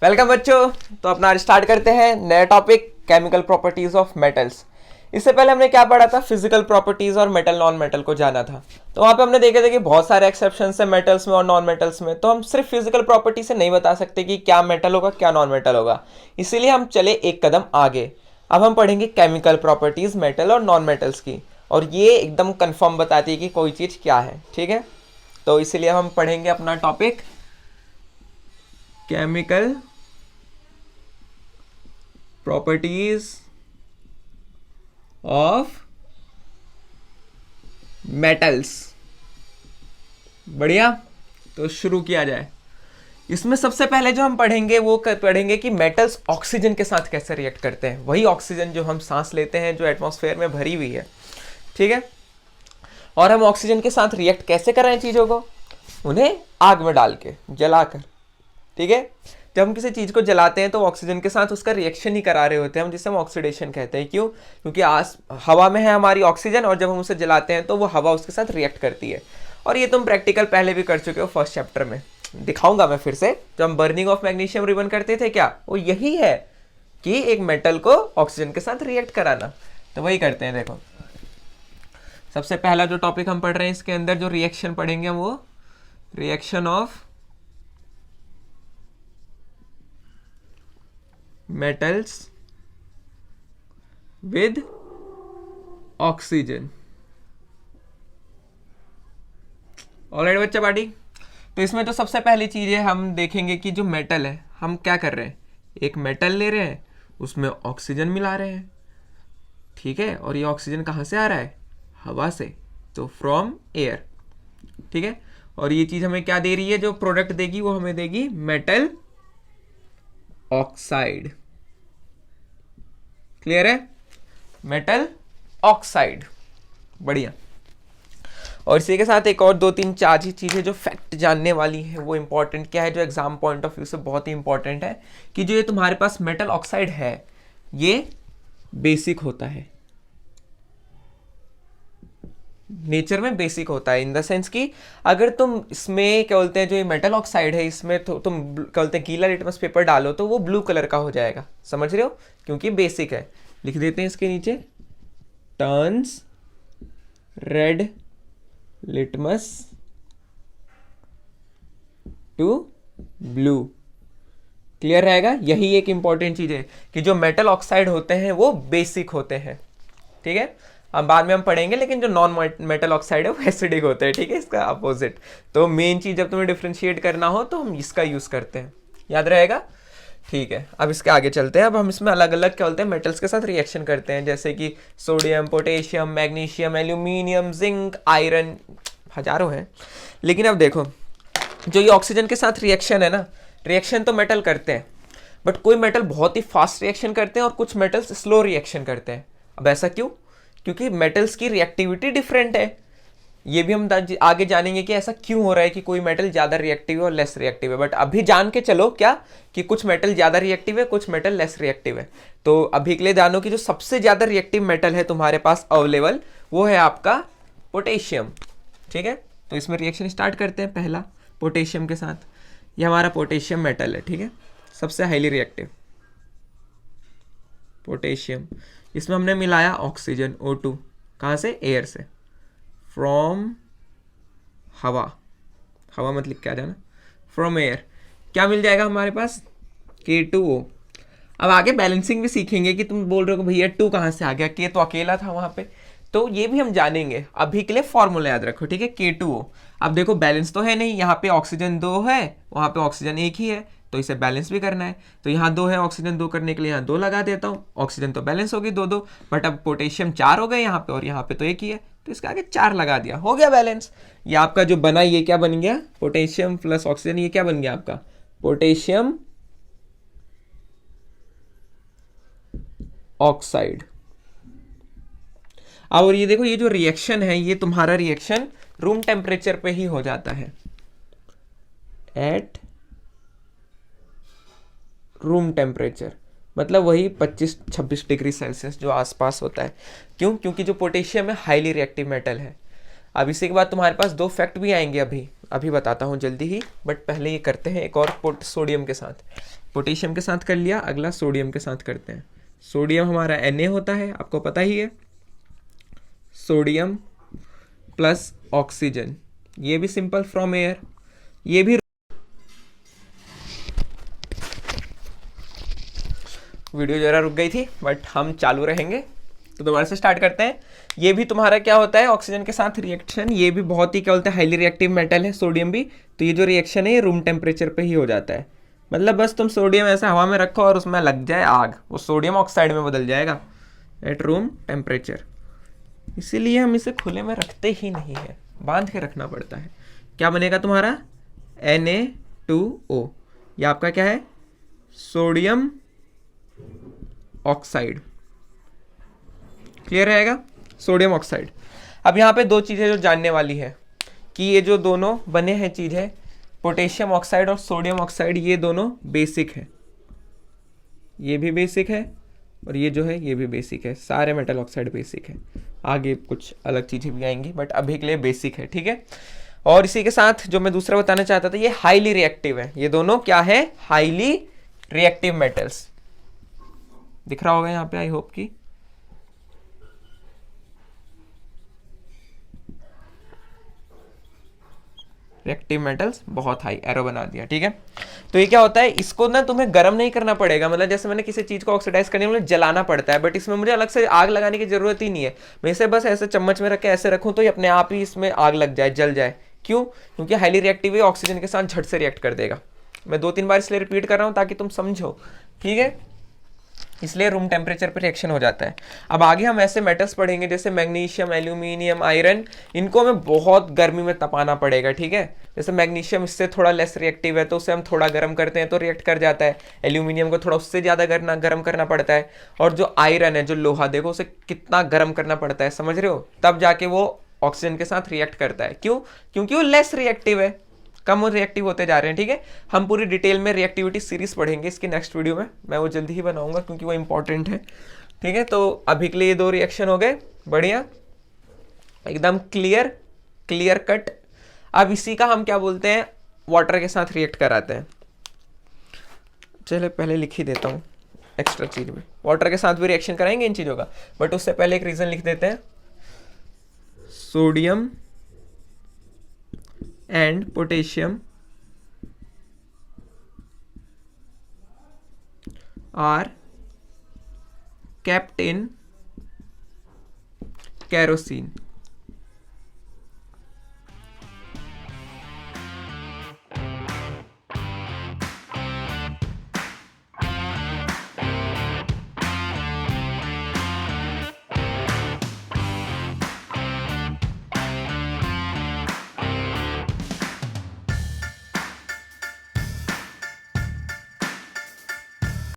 Welcome बच्चों। तो अपना आज स्टार्ट करते हैं नया topic chemical properties of metals. इससे पहले हमने क्या पढ़ा था, फिजिकल प्रॉपर्टीज और मेटल नॉन मेटल को जाना था। तो वहां पे हमने देखे थे कि बहुत सारे एक्सेप्शंस है मेटल्स में और नॉन मेटल्स में। तो हम सिर्फ फिजिकल प्रॉपर्टी से नहीं बता सकते कि क्या मेटल होगा क्या नॉन मेटल होगा, इसीलिए हम चले एक कदम आगे। अब हम पढ़ेंगे केमिकल प्रॉपर्टीज मेटल और नॉन मेटल्स की, और ये एकदम कंफर्म बताती है कि कोई चीज क्या है। ठीक है, तो इसीलिए हम पढ़ेंगे अपना topic chemical properties of metals. बढ़िया, तो शुरू किया जाए। इसमें सबसे पहले जो हम पढ़ेंगे वो पढ़ेंगे कि मेटल्स ऑक्सीजन के साथ कैसे रिएक्ट करते हैं। वही ऑक्सीजन जो हम सांस लेते हैं, जो एटमॉस्फेयर में भरी हुई है। ठीक है, और हम ऑक्सीजन के साथ रिएक्ट कैसे कर रहे हैं चीजों को, उन्हें आग में डाल के जलाकर। ठीक है, जब हम किसी चीज को जलाते हैं तो ऑक्सीजन के साथ उसका रिएक्शन ही करा रहे होते हैं हम, जिसे हम ऑक्सीडेशन कहते हैं। क्यों? क्योंकि हवा में है हमारी ऑक्सीजन, और जब हम उसे जलाते हैं तो वो हवा उसके साथ रिएक्ट करती है। और ये तुम प्रैक्टिकल पहले भी कर चुके हो, फर्स्ट चैप्टर में दिखाऊंगा मैं फिर से। जब हम बर्निंग ऑफ मैग्नीशियम रिबन करते थे, क्या वो यही है कि एक मेटल को ऑक्सीजन के साथ रिएक्ट कराना। तो वही करते हैं। देखो, सबसे पहला जो टॉपिक हम पढ़ रहे हैं, इसके अंदर जो रिएक्शन पढ़ेंगे हम, वो reaction of metals with oxygen। Alright बच्चा पार्टी। तो इसमें तो सबसे पहली चीज है, हम देखेंगे कि जो मेटल है, हम क्या कर रहे हैं, एक मेटल ले रहे हैं, उसमें ऑक्सीजन मिला रहे हैं। ठीक है, और ये ऑक्सीजन कहाँ से आ रहा है? हवा से, तो फ्रॉम एयर। ठीक है, और ये चीज हमें क्या दे रही है, जो प्रोडक्ट देगी वो हमें देगी मेटल ऑक्साइड। क्लियर है? Metal oxide. बढ़िया। और इसी के साथ एक और दो तीन चार चीजें जो फैक्ट जानने वाली है, वो इंपॉर्टेंट क्या है, जो एग्जाम पॉइंट ऑफ व्यू से बहुत ही इंपॉर्टेंट है, कि जो ये तुम्हारे पास मेटल ऑक्साइड है, ये बेसिक होता है, नेचर में बेसिक होता है। इन द सेंस कि अगर तुम इसमें क्या बोलते हैं, जो ये मेटल ऑक्साइड है, इसमें तो तुम क्या बोलते हैं गीला लिटमस पेपर डालो तो वो ब्लू कलर का हो जाएगा। समझ रहे हो? क्योंकि बेसिक है। लिख देते हैं इसके नीचे, turns red litmus to blue. Clear रहेगा? यही एक इंपॉर्टेंट चीज है कि जो मेटल ऑक्साइड होते हैं वो बेसिक होते हैं। ठीक है, अब बाद में हम पढ़ेंगे, लेकिन जो नॉन मेटल ऑक्साइड है वो एसिडिक होते हैं। ठीक है, इसका अपोजिट। तो मेन चीज जब तुम्हें डिफरेंशिएट करना हो तो हम इसका यूज करते हैं, याद रहेगा। ठीक है, अब इसके आगे चलते हैं। अब हम इसमें अलग अलग क्या बोलते हैं, मेटल्स के साथ रिएक्शन करते हैं, जैसे कि sodium, potassium, magnesium, aluminium, zinc, iron, हजारों हैं। लेकिन अब देखो, जो ये ऑक्सीजन के साथ रिएक्शन है ना, रिएक्शन तो मेटल करते हैं, बट कोई मेटल बहुत ही फास्ट रिएक्शन करते हैं और कुछ मेटल्स स्लो रिएक्शन करते हैं। अब ऐसा क्यों? क्योंकि मेटल्स की रिएक्टिविटी डिफरेंट है। ये भी हम आगे जानेंगे कि ऐसा क्यों हो रहा है कि कोई मेटल ज्यादा रिएक्टिव है और लेस रिएक्टिव है। बट अभी जान के चलो क्या, कि कुछ मेटल ज्यादा रिएक्टिव है, कुछ मेटल लेस रिएक्टिव है। तो अभी के लिए जानो कि जो सबसे ज्यादा रिएक्टिव मेटल है तुम्हारे पास अवेलेबल, वो है आपका पोटेशियम। ठीक है, तो इसमें रिएक्शन स्टार्ट करते हैं। पहला पोटेशियम के साथ, ये हमारा पोटेशियम मेटल है। ठीक है, सबसे हाईली रिएक्टिव पोटेशियम। इसमें हमने मिलाया ऑक्सीजन O2, कहाँ से? एयर से, फ्रॉम हवा। हवा मत लिख के आ जाना, फ्रॉम एयर। क्या मिल जाएगा हमारे पास? K2O। अब आगे बैलेंसिंग भी सीखेंगे कि तुम बोल रहे हो भैया 2 कहाँ से आ गया, K तो अकेला था वहां पे, तो ये भी हम जानेंगे। अभी के लिए फॉर्मूला याद रखो। ठीक है, K2O। अब देखो, बैलेंस तो है नहीं, यहाँ पे ऑक्सीजन 2 है, वहां पे ऑक्सीजन 1 ही है, तो इसे बैलेंस भी करना है। तो यहाँ 2 है, ऑक्सीजन 2 करने के लिए यहाँ 2 लगा देता हूँ। ऑक्सीजन तो बैलेंस होगी 2 2, बट अब पोटेशियम 4 हो गए यहाँ पे, और यहाँ पे तो 1 ही है, तो इसके आगे 4 लगा दिया, हो गया बैलेंस। ये आपका जो बना, ये क्या बन गया? पोटेशियम प्लस ऑक्सीजन, ये क्या बन गया आपका? Potassium oxide. अब और ये देखो, ये जो रिएक्शन है, ये तुम्हारा रिएक्शन रूम टेम्परेचर पे ही हो जाता है, एट रूम टेम्परेचर, मतलब वही 25-26 डिग्री सेल्सियस जो आसपास होता है। क्यों? क्योंकि जो पोटेशियम है हाईली रिएक्टिव मेटल है। अब इसी के बाद तुम्हारे पास 2 फैक्ट भी आएंगे, अभी बताता हूँ जल्दी ही, बट पहले ये करते हैं एक और सोडियम के साथ। पोटेशियम के साथ कर लिया, अगला सोडियम के साथ करते हैं। सोडियम हमारा Na होता है, आपको पता ही है, सोडियम प्लस ऑक्सीजन, ये भी सिंपल फ्रॉम एयर, ये भी वीडियो जरा रुक गई थी बट हम चालू रहेंगे, तो दोबारा से स्टार्ट करते हैं। ये भी तुम्हारा क्या होता है, ऑक्सीजन के साथ रिएक्शन, ये भी बहुत ही क्या बोलते हैं, हाईली रिएक्टिव मेटल है सोडियम भी। तो ये जो रिएक्शन है ये रूम टेम्परेचर पे ही हो जाता है, मतलब बस तुम सोडियम ऐसे हवा में रखो और उसमें लग जाए आग, वो सोडियम ऑक्साइड में बदल जाएगा एट रूम टेम्परेचर। इसीलिए हम इसे खुले में रखते ही नहीं है, बांध के रखना पड़ता है। क्या बनेगा तुम्हारा Na2O, ये आपका क्या है, सोडियम ऑक्साइड। क्लियर रहेगा, सोडियम ऑक्साइड। अब यहाँ पे दो चीज़ें जो जानने वाली है कि ये जो दोनों बने हैं चीज़ें, पोटेशियम ऑक्साइड और सोडियम ऑक्साइड, ये दोनों बेसिक है, ये भी बेसिक है और ये जो है ये भी बेसिक है, सारे मेटल ऑक्साइड बेसिक है। आगे कुछ अलग चीज़ें भी आएंगी बट अभी के लिए बेसिक है, ठीक है। और इसी के साथ जो मैं दूसरा बताना चाहता था, ये हाईली रिएक्टिव है, ये दोनों क्या है, हाईली रिएक्टिव मेटल्स। दिख रहा होगा यहाँ पे, आई होप कि रिएक्टिव मेटल्स बहुत हाई, एरो बना दिया, ठीक है। तो ये क्या होता है, इसको ना तुम्हें गर्म नहीं करना पड़ेगा, मतलब जैसे मैंने किसी चीज को ऑक्सीडाइज करने में जलाना पड़ता है, बट इसमें मुझे अलग से आग लगाने की जरूरत ही नहीं है। मैं इसे बस ऐसे चम्मच में रख के ऐसे रखूं तो ये अपने आप ही इसमें आग लग जाए, जल जाए। क्यों? क्योंकि हाईली रिएक्टिव है, ऑक्सीजन के साथ झट से रिएक्ट कर देगा। मैं 2-3 बार इसलिए रिपीट कर रहा हूं ताकि तुम समझो, ठीक है। इसलिए रूम टेम्परेचर पर रिएक्शन हो जाता है। अब आगे हम ऐसे मेटल्स पढ़ेंगे जैसे मैग्नीशियम, एल्यूमिनियम, आयरन, इनको हमें बहुत गर्मी में तपाना पड़ेगा, ठीक है। जैसे मैग्नीशियम इससे थोड़ा लेस रिएक्टिव है तो उसे हम थोड़ा गर्म करते हैं तो रिएक्ट कर जाता है। एल्यूमिनियम को थोड़ा उससे ज़्यादा गर्म करना पड़ता है। और जो आयरन है, जो लोहा, देखो उसे कितना गर्म करना पड़ता है, समझ रहे हो, तब जाके वो ऑक्सीजन के साथ रिएक्ट करता है। क्यों? क्योंकि वो लेस रिएक्टिव है, कम रिएक्टिव होते जा रहे हैं, ठीक है। हम पूरी डिटेल में रिएक्टिविटी सीरीज पढ़ेंगे इसकी नेक्स्ट वीडियो में, मैं वो जल्दी ही बनाऊंगा क्योंकि वो इंपॉर्टेंट है, ठीक है। तो अभी के लिए ये 2 रिएक्शन हो गए, बढ़िया, एकदम क्लियर कट। अब इसी का हम क्या बोलते हैं, वाटर के साथ रिएक्ट कराते हैं। चलो पहले लिख ही देता हूँ एक्स्ट्रा चीज में, वाटर के साथ भी रिएक्शन कराएंगे इन चीज़ों का, बट उससे पहले एक रीजन लिख देते हैं। Sodium and potassium are kept in kerosene।